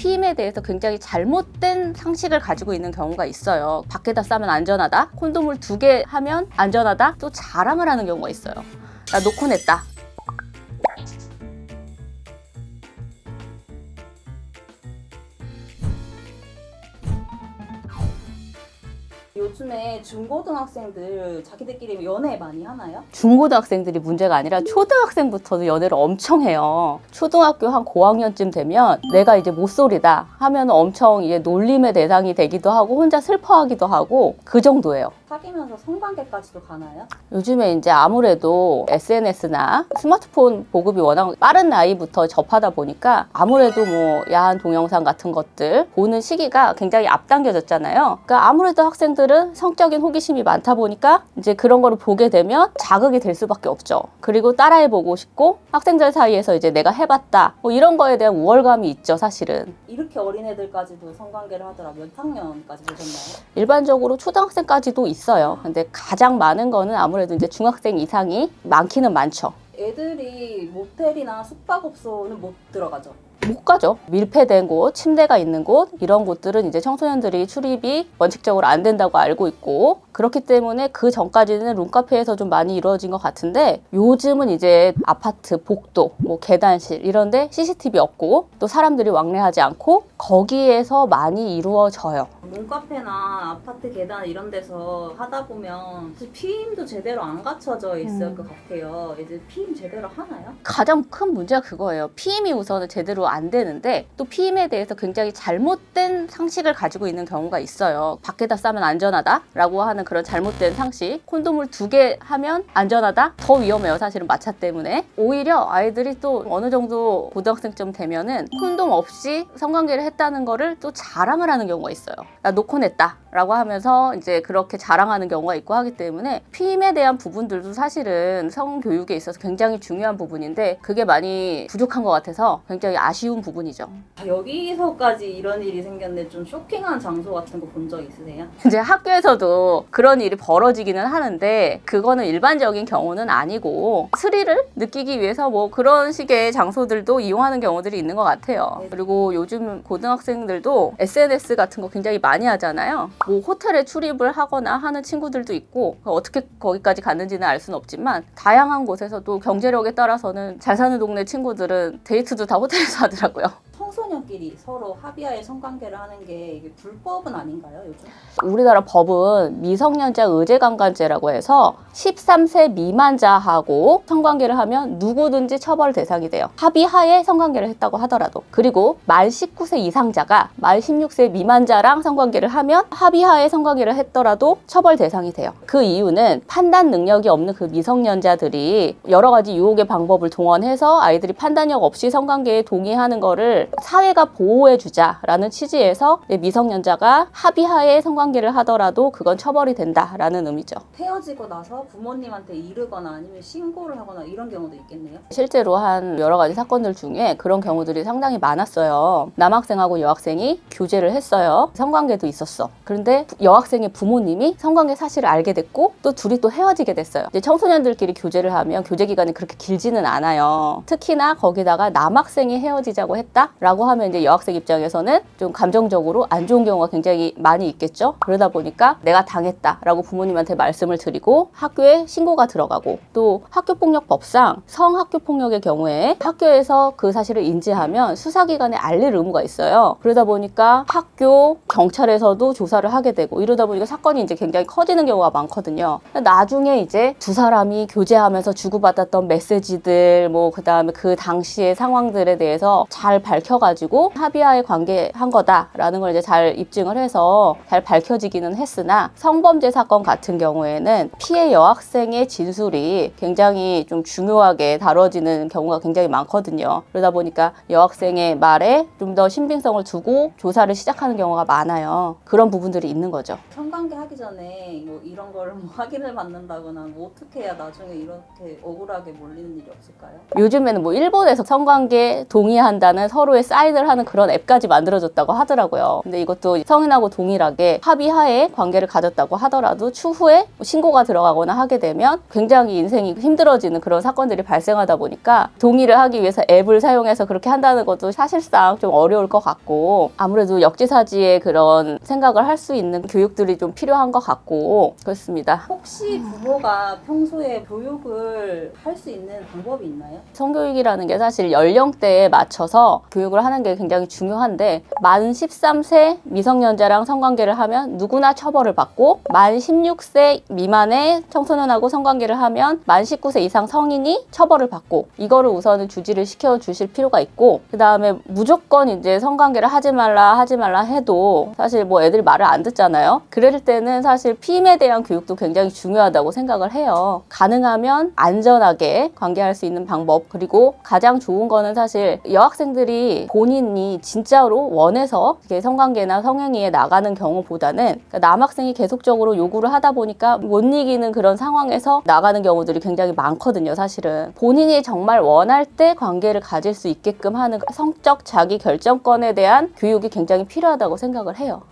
피임에 대해서 굉장히 잘못된 상식을 가지고 있는 경우가 있어요. 밖에다 싸면 안전하다, 콘돔을 2개 하면 안전하다, 또 자랑을 하는 경우가 있어요. 나 놓고 냈다. 요즘에 중고등학생들 자기들끼리 연애 많이 하나요? 중고등학생들이 문제가 아니라 초등학생부터도 연애를 엄청 해요. 초등학교 한 고학년쯤 되면 내가 이제 모쏠이다 하면 엄청 이게 놀림의 대상이 되기도 하고 혼자 슬퍼하기도 하고 그 정도예요. 사귀면서 성관계까지도 가나요? 요즘에 이제 아무래도 SNS나 스마트폰 보급이 워낙 빠른 나이부터 접하다 보니까 아무래도 뭐 야한 동영상 같은 것들 보는 시기가 굉장히 앞당겨졌잖아요. 그러니까 아무래도 학생들은 성적인 호기심이 많다 보니까 이제 그런 거를 보게 되면 자극이 될 수밖에 없죠. 그리고 따라해보고 싶고 학생들 사이에서 이제 내가 해봤다 뭐 이런 거에 대한 우월감이 있죠, 사실은. 이렇게 어린애들까지도 성관계를 하더라. 몇 학년까지 보셨나요? 일반적으로 초등학생까지도 있어요. 근데 가장 많은 거는 아무래도 이제 중학생 이상이 많기는 많죠. 애들이 모텔이나 숙박업소는 못 들어가죠. 못 가죠. 밀폐된 곳, 침대가 있는 곳 이런 곳들은 이제 청소년들이 출입이 원칙적으로 안 된다고 알고 있고 그렇기 때문에 그 전까지는 룸카페에서 좀 많이 이루어진 것 같은데 요즘은 이제 아파트, 복도, 뭐 계단실 이런데 CCTV 없고 또 사람들이 왕래하지 않고 거기에서 많이 이루어져요. 룸카페나 아파트 계단 이런 데서 하다 보면 사실 피임도 제대로 안 갖춰져 있을 것 같아요. 이제 피임 제대로 하나요? 가장 큰 문제가 그거예요. 피임이 우선은 제대로 안 되는데 또 피임에 대해서 굉장히 잘못된 상식을 가지고 있는 경우가 있어요. 밖에다 싸면 안전하다라고 하는 그런 잘못된 상식. 콘돔을 2개 하면 안전하다? 더 위험해요. 사실은 마차 때문에. 오히려 아이들이 또 어느 정도 고등학생쯤 되면은 콘돔 없이 성관계를 했다는 거를 또 자랑을 하는 경우가 있어요. 나 놓고 냈다 라고 하면서 이제 그렇게 자랑하는 경우가 있고 하기 때문에 피임에 대한 부분들도 사실은 성교육에 있어서 굉장히 중요한 부분인데 그게 많이 부족한 것 같아서 굉장히 아쉬운 부분이죠. 여기서까지 이런 일이 생겼는데 좀 쇼킹한 장소 같은 거 본 적 있으세요? 이제 학교에서도 그런 일이 벌어지기는 하는데 그거는 일반적인 경우는 아니고 스릴을 느끼기 위해서 뭐 그런 식의 장소들도 이용하는 경우들이 있는 것 같아요. 그리고 요즘 고등학생들도 SNS 같은 거 굉장히 많이 하잖아요. 뭐 호텔에 출입을 하거나 하는 친구들도 있고 어떻게 거기까지 갔는지는 알 수는 없지만 다양한 곳에서도 경제력에 따라서는 잘 사는 동네 친구들은 데이트도 다 호텔에서 하더라고요. 청소년끼리 서로 합의하에 성관계를 하는 게 이게 불법은 아닌가요, 요즘? 우리나라 법은 미성년자 의제강간죄라고 해서 13세 미만자하고 성관계를 하면 누구든지 처벌 대상이 돼요. 합의하에 성관계를 했다고 하더라도. 그리고 만 19세 이상자가 만 16세 미만자랑 성관계를 하면 합의하에 성관계를 했더라도 처벌 대상이 돼요. 그 이유는 판단 능력이 없는 그 미성년자들이 여러 가지 유혹의 방법을 동원해서 아이들이 판단력 없이 성관계에 동의하는 거를 사회가 보호해주자라는 취지에서 미성년자가 합의하에 성관계를 하더라도 그건 처벌이 된다라는 의미죠. 헤어지고 나서 부모님한테 이르거나 아니면 신고를 하거나 이런 경우도 있겠네요. 실제로 한 여러 가지 사건들 중에 그런 경우들이 상당히 많았어요. 남학생하고 여학생이 교제를 했어요. 성관계도 있었어. 그런데 여학생의 부모님이 성관계 사실을 알게 됐고 또 둘이 또 헤어지게 됐어요. 이제 청소년들끼리 교제를 하면 교제 기간이 그렇게 길지는 않아요. 특히나 거기다가 남학생이 헤어지자고 했다라고 하면 이제 여학생 입장에서는 좀 감정적으로 안 좋은 경우가 굉장히 많이 있겠죠. 그러다 보니까 내가 당했다라고 부모님한테 말씀을 드리고 학교에 신고가 들어가고 또 학교폭력법상 성학교폭력의 경우에 학교에서 그 사실을 인지하면 수사기관에 알릴 의무가 있어요. 그러다 보니까 학교, 경찰에서도 조사를 하게 되고 이러다 보니까 사건이 이제 굉장히 커지는 경우가 많거든요. 나중에 이제 두 사람이 교제하면서 주고받았던 메시지들 뭐 그다음에 그 당시의 상황들에 대해서 잘 밝혀가지고 합의하에 관계한 거다라는 걸 이제 잘 입증을 해서 잘 밝혀지기는 했으나 성범죄 사건 같은 경우에는 피해 여학생의 진술이 굉장히 좀 중요하게 다뤄지는 경우가 굉장히 많거든요. 그러다 보니까 여학생의 말에 좀 더 신빙성을 두고 조사를 시작하는 경우가 많아요. 그런 부분들이 있는 거죠. 성관계 하기 전에 뭐 이런 거를 뭐 확인을 받는다거나 뭐 어떻게 해야 나중에 이렇게 억울하게 몰리는 일이 없을까요? 요즘에는 뭐 일본에서 성관계 동의한다는 서로의 사인을 하는 그런 앱까지 만들어졌다고 하더라고요. 근데 이것도 성인하고 동일하게 합의하에 관계를 가졌다고 하더라도 추후에 신고가 들어가거나 하게 되면 굉장히 인생이 힘들어지는 그런 사건들이 발생하다 보니까 동의를 하기 위해서 앱을 사용해서 그렇게 한다는 것도 사실상 좀 어려울 것 같고, 아무래도 역지사지의 그런 생각을 할 수 있는 교육들이 좀 필요한 것 같고 그렇습니다. 혹시 부모가 평소에 교육을 할 수 있는 방법이 있나요? 성교육이라는 게 사실 연령대에 맞춰서 교육을 하는 게 굉장히 중요한데, 만 13세 미성년자랑 성관계를 하면 누구나 처벌을 받고, 만 16세 미만의 청소년하고 성관계를 하면 만 19세 이상 성인이 처벌을 받고, 이거를 우선은 주지를 시켜 주실 필요가 있고, 그 다음에 무조건 이제 성관계를 하지 말라 해도 사실 뭐 애들이 말을 안 듣잖아요. 그럴 때는 사실 피임에 대한 교육도 굉장히 중요하다고 생각을 해요. 가능하면 안전하게 관계할 수 있는 방법, 그리고 가장 좋은 거는 사실 여학생들이 본인이 진짜로 원해서 이렇게 성관계나 성행위에 나가는 경우보다는, 그러니까 남학생이 계속적으로 요구를 하다 보니까 못 이기는 그런 상황에서 나가는 경우들이 굉장히 많거든요. 사실은 본인이 정말 원할 때 관계를 가질 수 있게끔 하는 성적 자기 결정권에 대한 교육이 굉장히 필요하다고 생각을 해요.